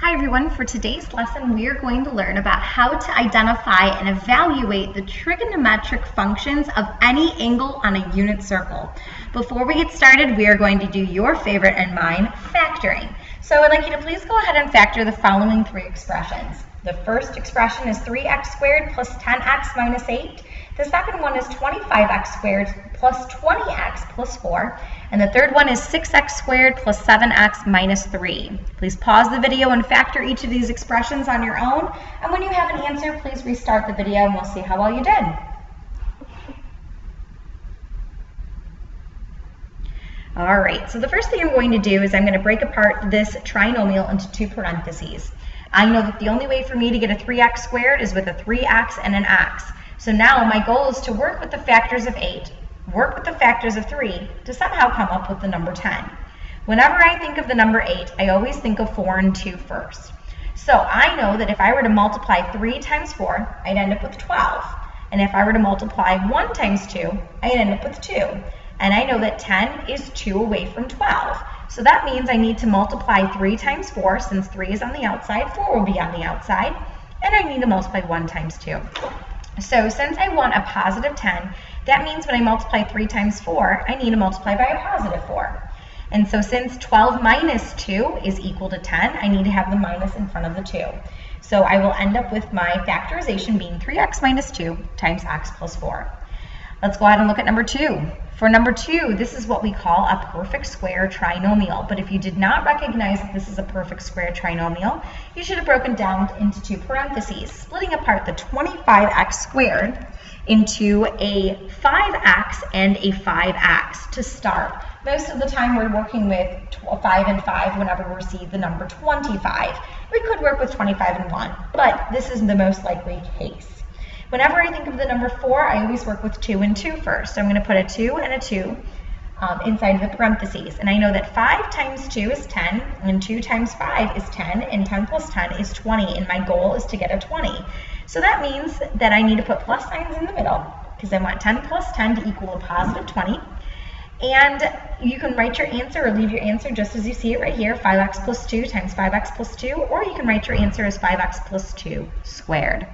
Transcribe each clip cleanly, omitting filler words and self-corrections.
Hi everyone, for today's lesson we are going to learn about how to identify and evaluate the trigonometric functions of any angle on a unit circle. Before we get started, we are going to do your favorite and mine, factoring. So I'd like you to please go ahead and factor the following three expressions. The first expression is 3x squared plus 10x minus 8. The second one is 25x squared plus 20x plus 4. And the third one is 6x squared plus 7x minus 3. Please pause the video and factor each of these expressions on your own. And when you have an answer, please restart the video and we'll see how well you did. All right, so the first thing I'm going to do is I'm going to break apart this trinomial into two parentheses. I know that the only way for me to get a 3x squared is with a 3x and an x. So now my goal is to work with the factors of 8, work with the factors of 3 to somehow come up with the number 10. Whenever I think of the number 8, I always think of 4 and 2 first. So I know that if I were to multiply 3 times 4, I'd end up with 12. And if I were to multiply 1 times 2, I'd end up with 2. And I know that 10 is 2 away from 12. So that means I need to multiply 3 times 4, since 3 is on the outside, 4 will be on the outside, and I need to multiply 1 times 2. So since I want a positive 10, that means when I multiply 3 times 4, I need to multiply by a positive 4. And so since 12 minus 2 is equal to 10, I need to have the minus in front of the 2. So I will end up with my factorization being 3x minus 2 times x plus 4. Let's go ahead and look at number 2. For number 2, this is what we call a perfect square trinomial. But if you did not recognize that this is a perfect square trinomial, you should have broken down into two parentheses, splitting apart the 25x squared into a 5x and a 5x to start. Most of the time we're working with 5 and 5 whenever we see the number 25. We could work with 25 and 1, but this is the most likely case. Whenever I think of the number 4, I always work with 2 and 2 first. So I'm going to put a 2 and a 2 inside the parentheses. And I know that 5 times 2 is 10, and 2 times 5 is 10, and 10 plus 10 is 20, and my goal is to get a 20. So that means that I need to put plus signs in the middle, because I want 10 plus 10 to equal a positive 20. And you can write your answer or leave your answer just as you see it right here, 5x plus 2 times 5x plus 2, or you can write your answer as 5x plus 2 squared.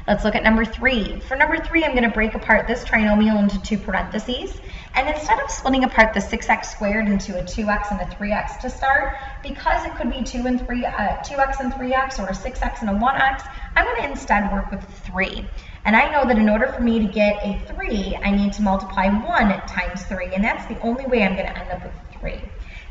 Let's look at number 3. For number 3, I'm going to break apart this trinomial into two parentheses. And instead of splitting apart the 6x squared into a 2x and a 3x to start, because it could be 2x and 3x, or a 6x and a 1x, I'm going to instead work with 3. And I know that in order for me to get a 3, I need to multiply 1 times 3, and that's the only way I'm going to end up with 3.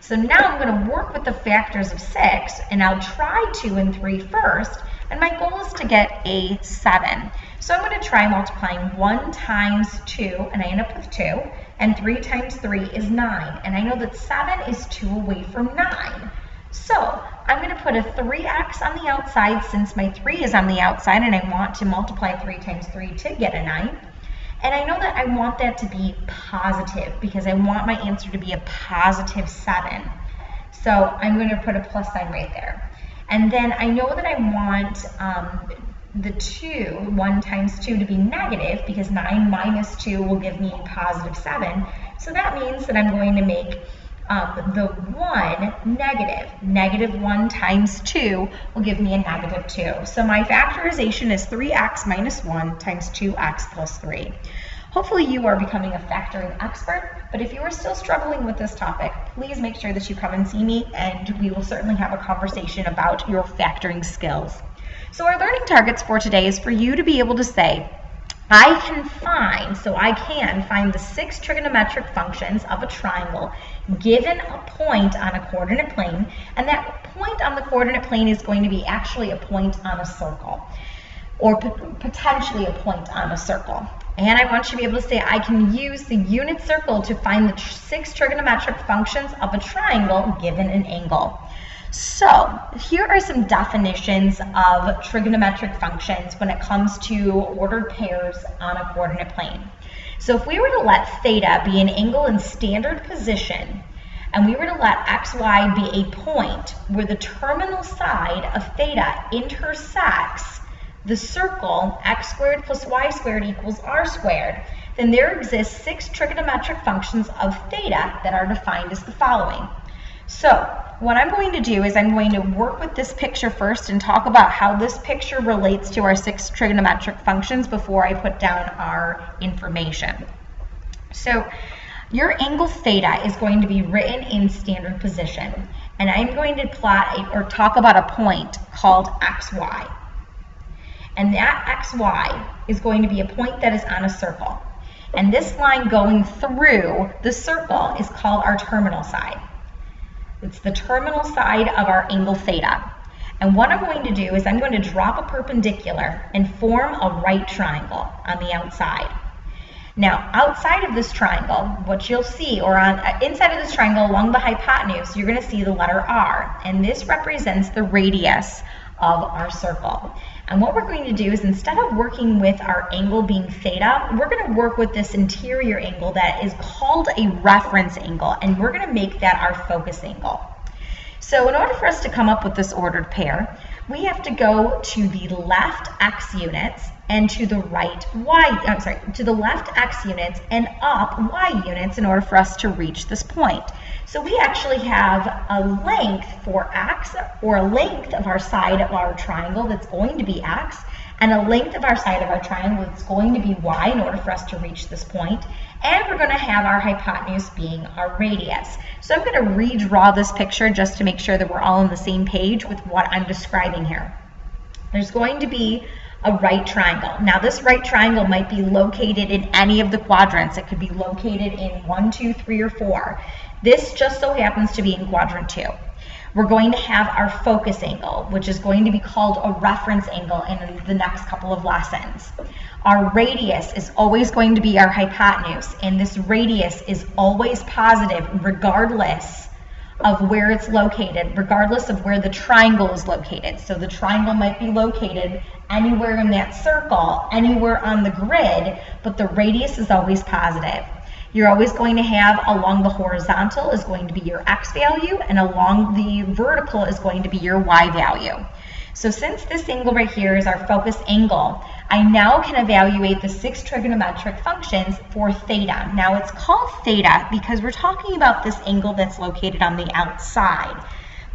So now I'm going to work with the factors of 6, and I'll try 2 and 3 first, and my goal is to get a 7. So I'm going to try multiplying 1 times 2, and I end up with 2, and 3 times 3 is 9, and I know that 7 is 2 away from 9. So I'm going to put a 3x on the outside since my 3 is on the outside, and I want to multiply 3 times 3 to get a 9. And I know that I want that to be positive because I want my answer to be a positive 7. So I'm going to put a plus sign right there. And then I know that I want the 1 times 2 to be negative because 9 minus 2 will give me positive 7. So that means that I'm going to make the 1 negative. Negative 1 times 2 will give me a negative 2. So my factorization is 3x minus 1 times 2x plus 3. Hopefully you are becoming a factoring expert, but if you are still struggling with this topic, please make sure that you come and see me, and we will certainly have a conversation about your factoring skills. So our learning targets for today is for you to be able to say, I can find the 6 trigonometric functions of a triangle given a point on a coordinate plane, and that point on the coordinate plane is going to be actually a point on a circle, or potentially a point on a circle. And I want you to be able to say, I can use the unit circle to find the 6 trigonometric functions of a triangle given an angle. So here are some definitions of trigonometric functions when it comes to ordered pairs on a coordinate plane. So if we were to let theta be an angle in standard position, and we were to let xy be a point where the terminal side of theta intersects the circle x squared plus y squared equals r squared, then there exists 6 trigonometric functions of theta that are defined as the following. So what I'm going to do is I'm going to work with this picture first and talk about how this picture relates to our 6 trigonometric functions before I put down our information. So your angle theta is going to be written in standard position, and I'm going to plot or talk about a point called xy. And that xy is going to be a point that is on a circle. And this line going through the circle is called our terminal side. It's the terminal side of our angle theta. And what I'm going to do is I'm going to drop a perpendicular and form a right triangle on the outside. Now, outside of this triangle, what you'll see, or on inside of this triangle along the hypotenuse, you're going to see the letter R. And this represents the radius of our circle. And what we're going to do is, instead of working with our angle being theta, we're going to work with this interior angle that is called a reference angle, and we're going to make that our focus angle. So in order for us to come up with this ordered pair, we have to go to the left x units and to the right to the left x units and up y units in order for us to reach this point. So we actually have a length for x, or a length of our side of our triangle that's going to be x, and a length of our side of our triangle that's going to be y in order for us to reach this point. And we're going to have our hypotenuse being our radius. So I'm going to redraw this picture just to make sure that we're all on the same page with what I'm describing here. There's going to be a right triangle. Now this right triangle might be located in any of the quadrants. It could be located in 1, 2, 3, or 4. This just so happens to be in quadrant 2. We're going to have our focus angle, which is going to be called a reference angle in the next couple of lessons. Our radius is always going to be our hypotenuse, and this radius is always positive regardless of where it's located, regardless of where the triangle is located. So the triangle might be located anywhere in that circle, anywhere on the grid, but the radius is always positive. You're always going to have, along the horizontal is going to be your x value, and along the vertical is going to be your y value. So since this angle right here is our focus angle, I now can evaluate the 6 trigonometric functions for theta. Now it's called theta because we're talking about this angle that's located on the outside.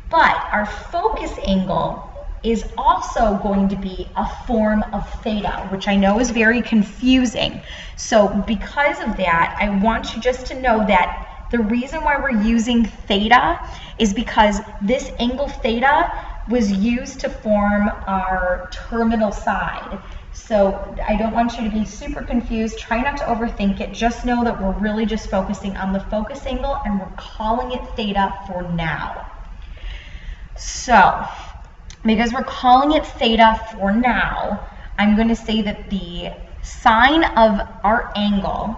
But our focus angle is also going to be a form of theta, which I know is very confusing. So because of that, I want you just to know that the reason why we're using theta is because this angle theta was used to form our terminal side. So I don't want you to be super confused. Try not to overthink it. Just know that we're really just focusing on the focus angle, and we're calling it theta for now. So because we're calling it theta for now, I'm going to say that the sine of our angle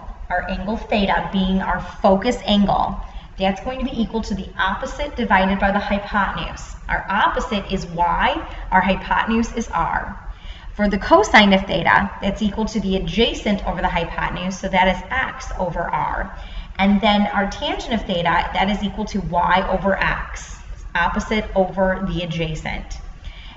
theta being our focus angle, that's going to be equal to the opposite divided by the hypotenuse. Our opposite is y, our hypotenuse is r. For the cosine of theta, that's equal to the adjacent over the hypotenuse, so that is x over r. And then our tangent of theta, that is equal to y over x, opposite over the adjacent.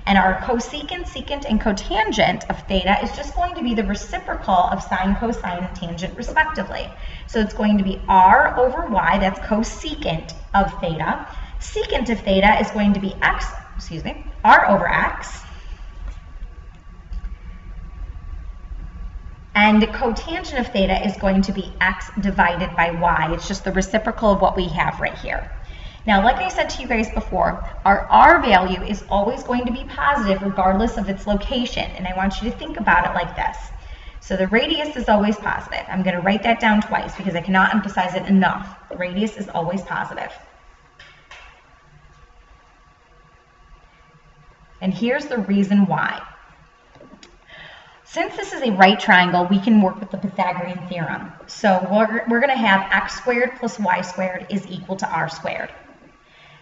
And our cosecant, secant, and cotangent of theta is just going to be the reciprocal of sine, cosine, and tangent respectively. So it's going to be r over y, that's cosecant of theta. Secant of theta is going to be r over x. And cotangent of theta is going to be x divided by y. It's just the reciprocal of what we have right here. Now, like I said to you guys before, our r value is always going to be positive regardless of its location. And I want you to think about it like this. So the radius is always positive. I'm going to write that down twice because I cannot emphasize it enough. The radius is always positive. And here's the reason why. Since this is a right triangle, we can work with the Pythagorean theorem. So we're going to have x squared plus y squared is equal to r squared.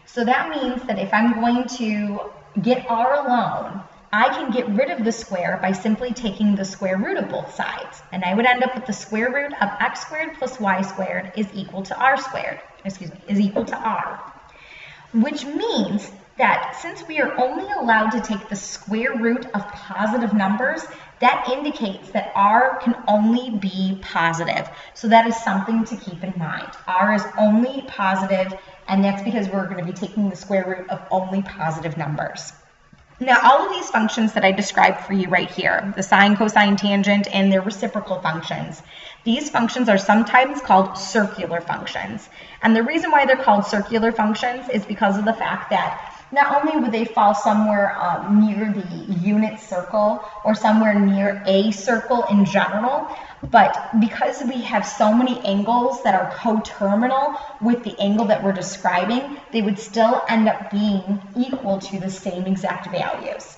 So that means that if I'm going to get r alone, I can get rid of the square by simply taking the square root of both sides. And I would end up with the square root of x squared plus y squared is equal to r squared, is equal to r. Which means that since we are only allowed to take the square root of positive numbers, that indicates that r can only be positive. So that is something to keep in mind. R is only positive and that's because we're going to be taking the square root of only positive numbers. Now, all of these functions that I described for you right here, the sine, cosine, tangent, and their reciprocal functions, these functions are sometimes called circular functions. And the reason why they're called circular functions is because of the fact that not only would they fall somewhere near the unit circle or somewhere near a circle in general, but because we have so many angles that are coterminal with the angle that we're describing, they would still end up being equal to the same exact values.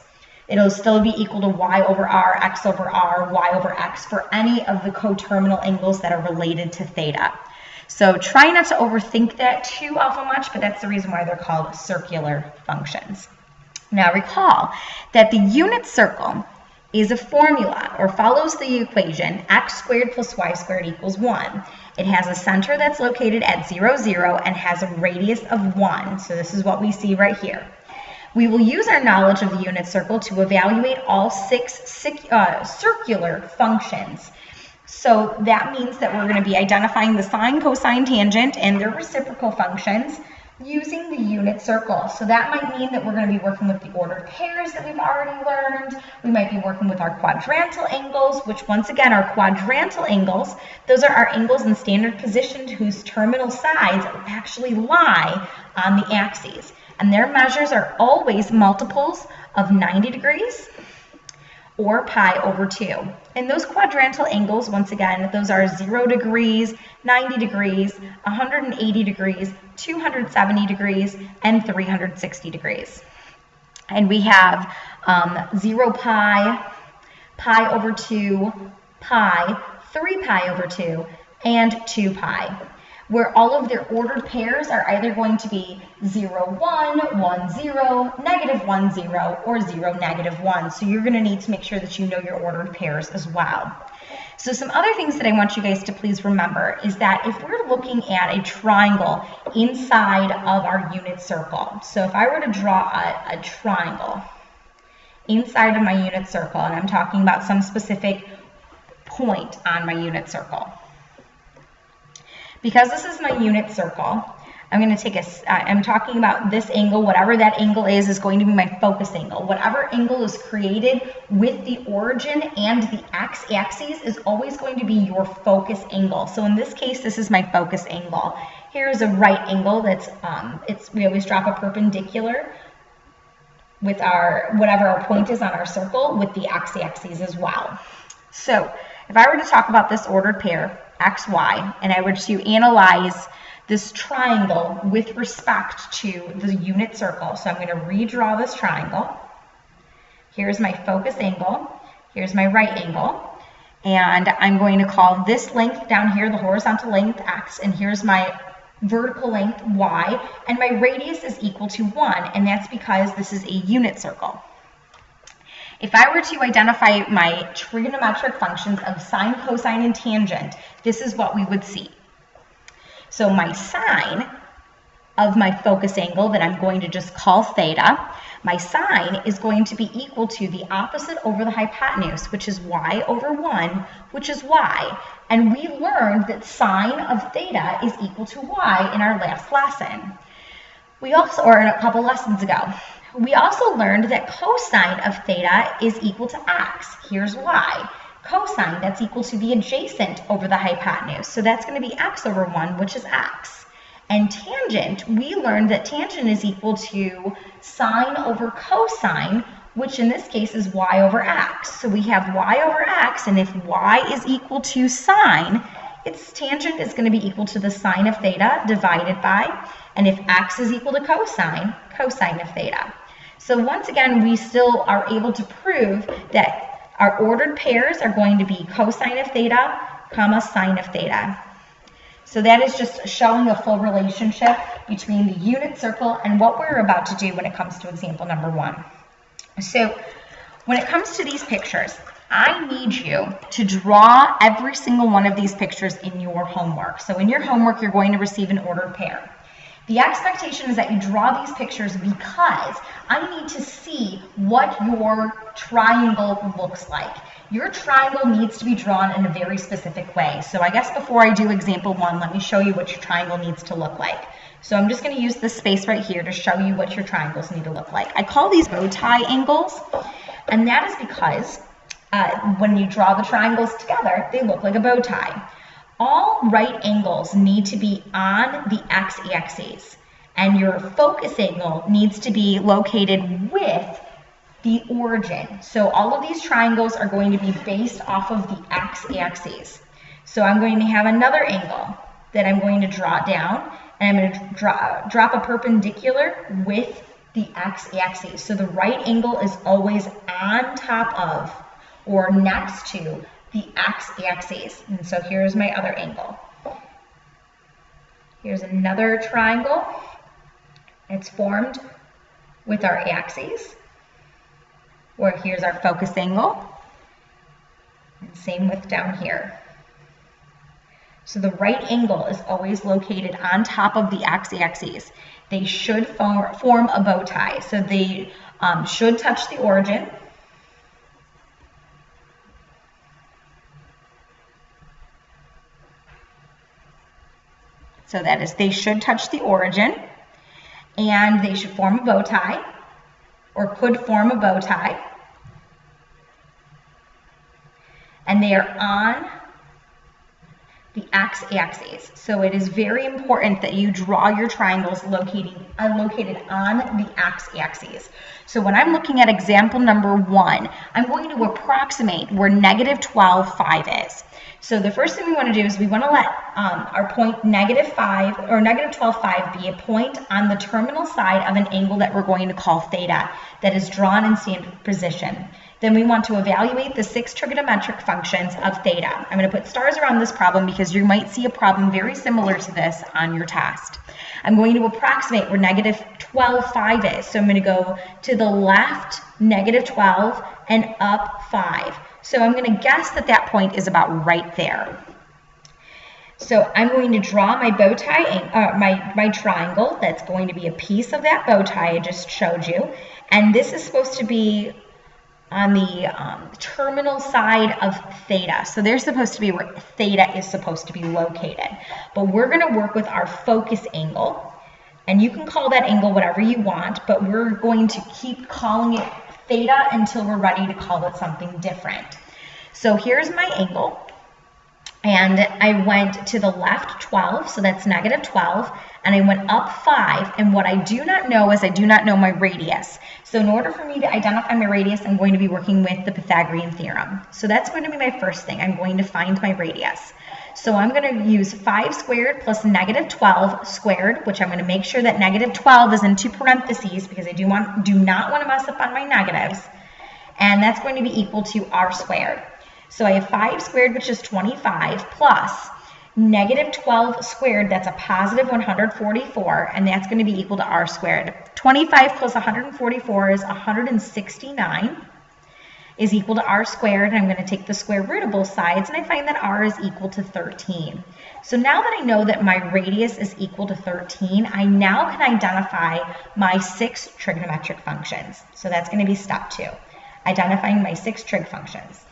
It'll still be equal to y over r, x over r, y over x for any of the coterminal angles that are related to theta. So try not to overthink that too awful much, but that's the reason why they're called circular functions. Now recall that the unit circle is a formula or follows the equation x squared plus y squared equals 1. It has a center that's located at 0, 0 and has a radius of 1. So this is what we see right here. We will use our knowledge of the unit circle to evaluate all 6 circular functions. So that means that we're going to be identifying the sine, cosine, tangent, and their reciprocal functions using the unit circle. So that might mean that we're going to be working with the ordered pairs that we've already learned. We might be working with our quadrantal angles, which once again are quadrantal angles. Those are our angles in standard position whose terminal sides actually lie on the axes. And their measures are always multiples of 90 degrees or pi over 2. And those quadrantal angles, once again, those are 0 degrees, 90 degrees, 180 degrees, 270 degrees, and 360 degrees. And we have 0 pi, pi over 2, pi, 3 pi over 2, and 2 pi, where all of their ordered pairs are either going to be 0, 1, 1, 0, negative 1, 0, or 0, negative 1. So you're going to need to make sure that you know your ordered pairs as well. So some other things that I want you guys to please remember is that if we're looking at a triangle inside of our unit circle, so if I were to draw a triangle inside of my unit circle, and I'm talking about some specific point on my unit circle, because this is my unit circle, I'm going to take I'm talking about this angle, whatever that angle is going to be my focus angle. Whatever angle is created with the origin and the x-axis is always going to be your focus angle. So in this case, this is my focus angle. Here's a right angle that's, we always drop a perpendicular with whatever our point is on our circle with the x-axis as well. So if I were to talk about this ordered pair, x, y, and I were to analyze this triangle with respect to the unit circle. So I'm going to redraw this triangle. Here's my focus angle. Here's my right angle. And I'm going to call this length down here, the horizontal length, x, and here's my vertical length, y, and my radius is equal to 1, and that's because this is a unit circle. If I were to identify my trigonometric functions of sine, cosine, and tangent, this is what we would see. So my sine of my focus angle that I'm going to just call theta, my sine is going to be equal to the opposite over the hypotenuse, which is y over 1, which is y. And we learned that sine of theta is equal to y in our last lesson. We also, or in a couple lessons ago, we also learned that cosine of theta is equal to x. Here's y. Cosine, that's equal to the adjacent over the hypotenuse. So that's going to be x over 1, which is x. And tangent, we learned that tangent is equal to sine over cosine, which in this case is y over x. So we have y over x, and if y is equal to sine, its tangent is going to be equal to the sine of theta divided by, and if x is equal to cosine, cosine of theta. So once again, we still are able to prove that our ordered pairs are going to be cosine of theta, comma, sine of theta. So that is just showing a full relationship between the unit circle and what we're about to do when it comes to example number 1. So when it comes to these pictures, I need you to draw every single one of these pictures in your homework. So in your homework, you're going to receive an ordered pair. The expectation is that you draw these pictures because I need to see what your triangle looks like. Your triangle needs to be drawn in a very specific way. So I guess before I do example 1, let me show you what your triangle needs to look like. So I'm just going to use this space right here to show you what your triangles need to look like. I call these bow tie angles, and that is because when you draw the triangles together, they look like a bow tie. All right angles need to be on the x-axis, and your focus angle needs to be located with the origin. So all of these triangles are going to be based off of the x-axis. So I'm going to have another angle that I'm going to draw down, and I'm going to drop a perpendicular with the x-axis. So the right angle is always on top of or next to the x-axis. And so here's my other angle. Here's another triangle. It's formed with our axes, where here's our focus angle. And same with down here. So the right angle is always located on top of the x-axis. They should form a bow tie. So they should touch the origin. So that is, they should touch the origin, and they should form a bow tie, or could form a bow tie. And they are on the x-axis. So it is very important that you draw your triangles located on the x-axis. So when I'm looking at example number 1, I'm going to approximate where -12, 5 is. So the first thing we want to do is we want to let our point -5 or -12, 5 be a point on the terminal side of an angle that we're going to call theta, that is drawn in standard position. Then we want to evaluate the 6 trigonometric functions of theta. I'm going to put stars around this problem because you might see a problem very similar to this on your test. I'm going to approximate where -12, 5 is. So I'm going to go to the left -12 and up 5. So I'm going to guess that that point is about right there. So I'm going to draw my bow tie, my triangle. That's going to be a piece of that bow tie I just showed you. And this is supposed to be on the terminal side of theta. So they're supposed to be where theta is supposed to be located. But we're going to work with our focus angle. And you can call that angle whatever you want, but we're going to keep calling it theta until we're ready to call it something different. So here's my angle. And I went to the left 12, so that's -12, and I went up 5, and what I do not know is I do not know my radius. So in order for me to identify my radius, I'm going to be working with the Pythagorean theorem. So that's going to be my first thing. I'm going to find my radius. So I'm going to use 5 squared plus -12 squared, which I'm going to make sure that -12 is in 2 parentheses because I do not want to mess up on my negatives. And that's going to be equal to r squared. So I have 5 squared, which is 25, plus -12 squared, that's a positive 144, and that's going to be equal to r squared. 25 plus 144 is 169, is equal to r squared, and I'm going to take the square root of both sides, and I find that r is equal to 13. So now that I know that my radius is equal to 13, I now can identify my 6 trigonometric functions. So that's going to be step 2, identifying my 6 trig functions.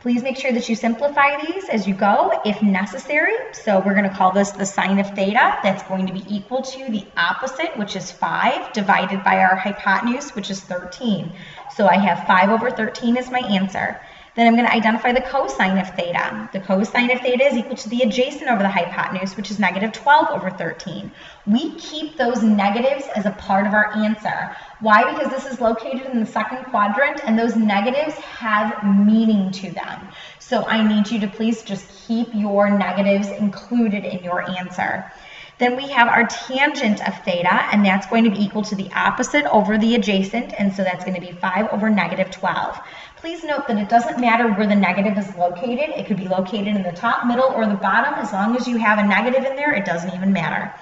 Please make sure that you simplify these as you go if necessary. So we're going to call this the sine of theta. That's going to be equal to the opposite, which is 5, divided by our hypotenuse, which is 13. So I have 5 over 13 as my answer. Then I'm going to identify the cosine of theta. The cosine of theta is equal to the adjacent over the hypotenuse, which is -12 over 13. We keep those negatives as a part of our answer. Why? Because this is located in the second quadrant, and those negatives have meaning to them. So I need you to please just keep your negatives included in your answer. Then we have our tangent of theta, and that's going to be equal to the opposite over the adjacent, and so that's going to be 5 over -12. Please note that it doesn't matter where the negative is located. It could be located in the top, middle, or the bottom. As long as you have a negative in there, it doesn't even matter.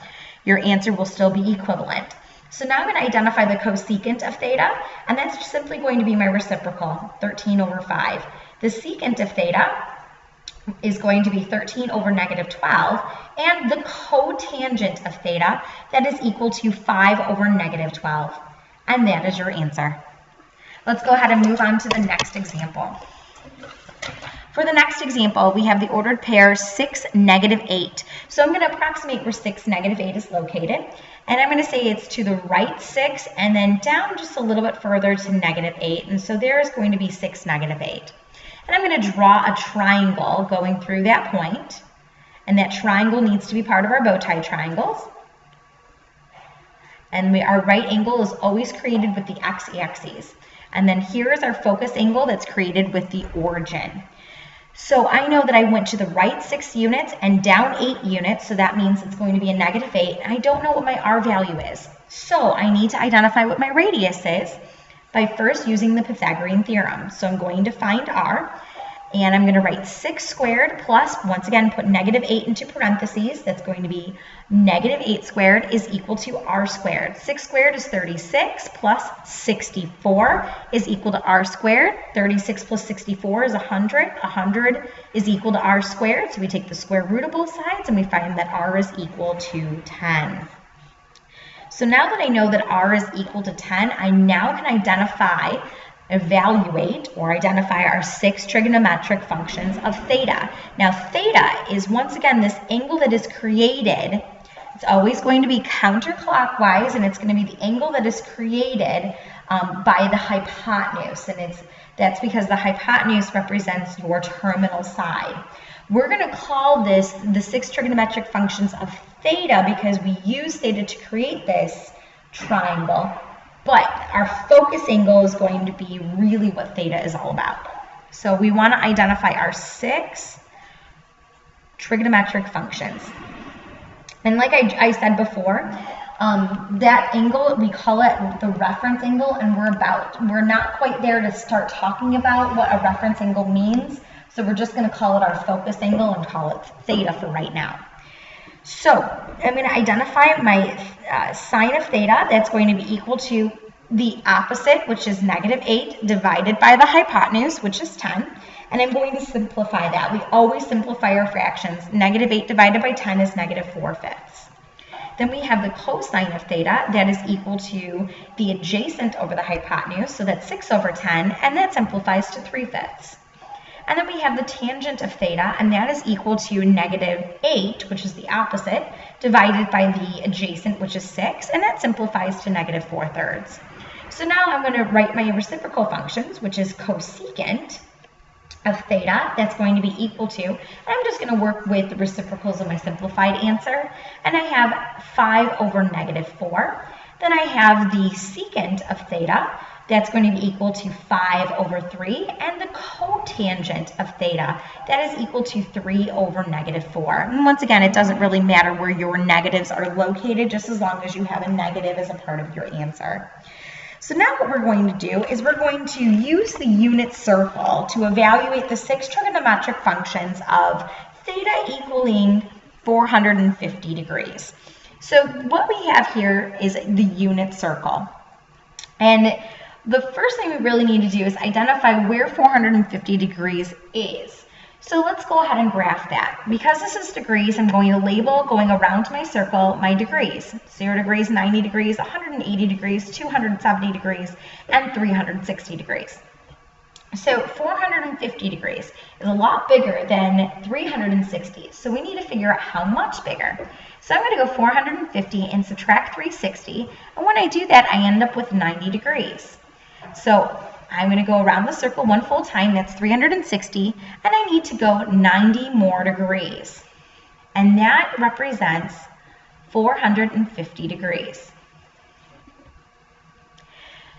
Your answer will still be equivalent. So now I'm going to identify the cosecant of theta, and that's just simply going to be my reciprocal, 13 over 5. The secant of theta is going to be 13 over -12, and the cotangent of theta, that is equal to 5 over -12. And that is your answer. Let's go ahead and move on to the next example. For the next example, we have the ordered pair 6, -8. So I'm going to approximate where 6, -8 is located. And I'm going to say it's to the right 6 and then down just a little bit further to -8. And so there is going to be 6, -8. And I'm going to draw a triangle going through that point. And that triangle needs to be part of our bow tie triangles. And our right angle is always created with the x-axis. And then here is our focus angle that's created with the origin. So I know that I went to the right 6 units and down 8 units, so that means it's going to be a -8. And I don't know what my r value is. So I need to identify what my radius is by first using the Pythagorean theorem. So I'm going to find r. And I'm going to write 6 squared plus, once again, put -8 into parentheses. That's going to be -8 squared is equal to r squared. 6 squared is 36 plus 64 is equal to r squared. 36 plus 64 is 100. 100 is equal to r squared. So we take the square root of both sides and we find that r is equal to 10. So now that I know that r is equal to 10, I now can evaluate or identify our 6 trigonometric functions of theta. Now theta is once again this angle that is created. It's always going to be counterclockwise, and it's going to be the angle that is created by the hypotenuse, and that's because the hypotenuse represents your terminal side. We're going to call this the 6 trigonometric functions of theta because we use theta to create this triangle. But our focus angle is going to be really what theta is all about. So we want to identify our 6 trigonometric functions. And like I said before, that angle, we call it the reference angle, and we're not quite there to start talking about what a reference angle means. So we're just going to call it our focus angle and call it theta for right now. So I'm going to identify my sine of theta. That's going to be equal to the opposite, which is -8, divided by the hypotenuse, which is 10. And I'm going to simplify that. We always simplify our fractions. -8 divided by 10 is -4/5. Then we have the cosine of theta. That is equal to the adjacent over the hypotenuse. So that's 6/10, and that simplifies to 3/5. And then we have the tangent of theta, and that is equal to -8, which is the opposite, divided by the adjacent, which is 6, and that simplifies to -4/3. So now I'm going to write my reciprocal functions, which is cosecant of theta. That's going to be equal to, and I'm just going to work with the reciprocals of my simplified answer, and I have 5/4. Then I have the secant of theta. That's going to be equal to 5/3, and the cotangent of theta, that is equal to 3/4. And once again, it doesn't really matter where your negatives are located, just as long as you have a negative as a part of your answer. So now what we're going to do is we're going to use the unit circle to evaluate the 6 trigonometric functions of theta equaling 450 degrees. So what we have here is the unit circle. And the first thing we really need to do is identify where 450 degrees is. So let's go ahead and graph that. Because this is degrees, I'm going to label going around my circle my degrees. 0 degrees, 90 degrees, 180 degrees, 270 degrees, and 360 degrees. So 450 degrees is a lot bigger than 360. So we need to figure out how much bigger. So I'm going to go 450 and subtract 360. And when I do that, I end up with 90 degrees. So I'm going to go around the circle one full time, that's 360, and I need to go 90 more degrees. And that represents 450 degrees.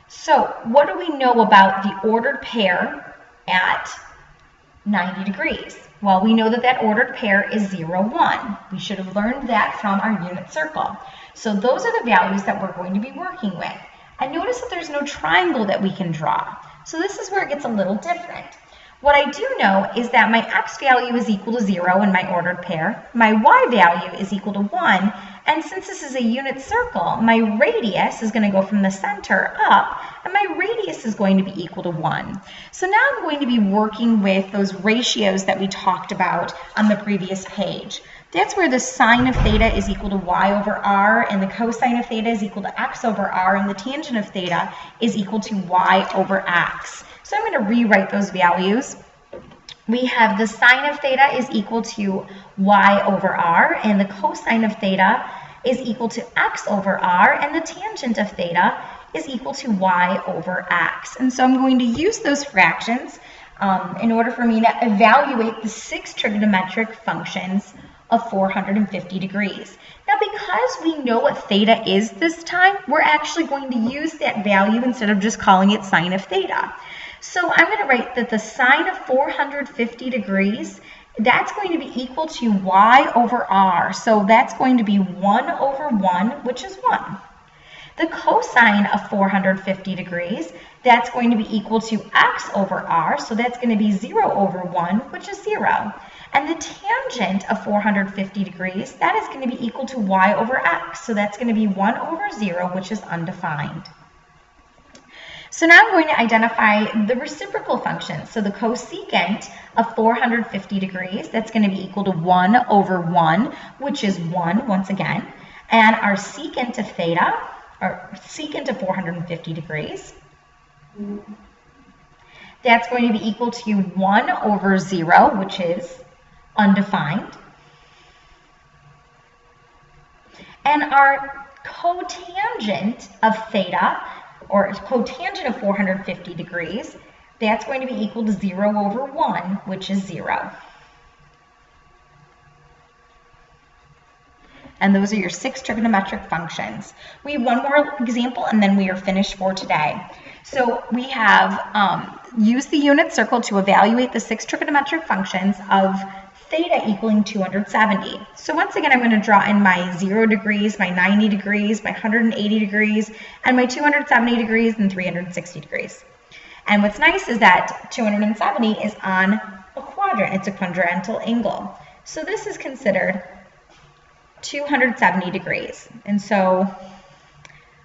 So what do we know about the ordered pair at 90 degrees? Well, we know that that ordered pair is 0, 1. We should have learned that from our unit circle. So those are the values that we're going to be working with. And notice that there's no triangle that we can draw. So this is where it gets a little different. What I do know is that my x value is equal to 0 in my ordered pair. My y value is equal to 1. And since this is a unit circle, my radius is going to go from the center up, and my radius is going to be equal to 1. So now I'm going to be working with those ratios that we talked about on the previous page. That's where the sine of theta is equal to y/r, and the cosine of theta is equal to x/r, and the tangent of theta is equal to y/x. So I'm going to rewrite those values. we have the sine of theta is equal to y over r, and the cosine of theta is equal to x over r, and the tangent of theta is equal to y over x. And so I'm going to use those fractions in order for me to evaluate the 6 trigonometric functions of 450 degrees. Now, because we know what theta is this time, we're actually going to use that value instead of just calling it sine of theta. So I'm going to write that the sine of 450 degrees, that's going to be equal to y over r. So that's going to be 1 over 1, which is 1. The cosine of 450 degrees, that's going to be equal to x over r. So that's going to be 0 over 1, which is 0. And the tangent of 450 degrees, that is going to be equal to y over x. So that's going to be 1 over 0, which is undefined. So now I'm going to identify the reciprocal functions. So the cosecant of 450 degrees, that's going to be equal to 1 over 1, which is 1 once again. And our secant of theta, or secant of 450 degrees, that's going to be equal to 1 over 0, which is undefined. And our cotangent of theta, or cotangent of 450 degrees, that's going to be equal to 0 over 1, which is 0. And those are your 6 trigonometric functions. We have one more example, and then we are finished for today. So we have used the unit circle to evaluate the 6 trigonometric functions of theta equaling 270. So once again, I'm going to draw in my 0 degrees, my 90 degrees, my 180 degrees, and my 270 degrees and 360 degrees. And what's nice is that 270 is on a quadrant. It's a quadrantal angle. So this is considered 270 degrees. And so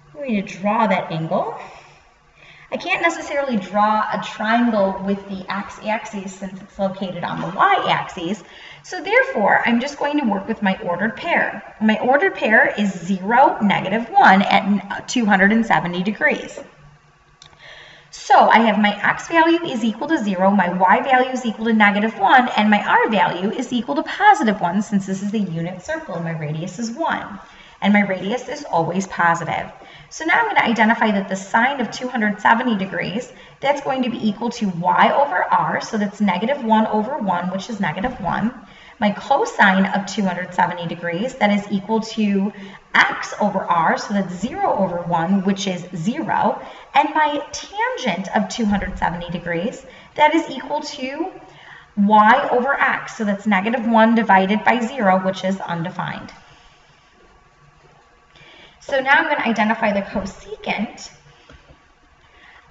I'm going to draw that angle. I can't necessarily draw a triangle with the x-axis since it's located on the y-axis. So therefore, I'm just going to work with my ordered pair. My ordered pair is 0, -1 at 270 degrees. So I have my x value is equal to 0, my y value is equal to -1, and my r value is equal to +1 since this is the unit circle and my radius is 1. And my radius is always positive. So now I'm going to identify that the sine of 270 degrees, that's going to be equal to y over r, so that's -1 over 1, which is -1. My cosine of 270 degrees, that is equal to x over r, so that's 0 over 1, which is 0. And my tangent of 270 degrees, that is equal to y over x, so that's -1 divided by 0, which is undefined. So now I'm going to identify the cosecant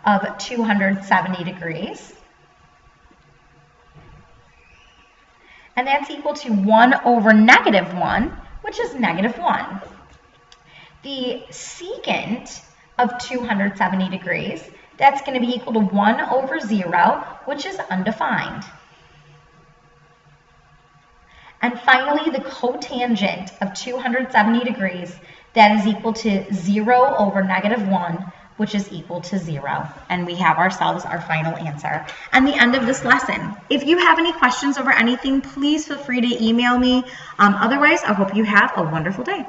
of 270 degrees. And that's equal to 1 over -1, which is -1. The secant of 270 degrees, that's going to be equal to 1 over 0, which is undefined. And finally, the cotangent of 270 degrees, that is equal to 0 over -1, which is equal to 0. And we have ourselves our final answer. And the end of this lesson. If you have any questions over anything, please feel free to email me. Otherwise, I hope you have a wonderful day.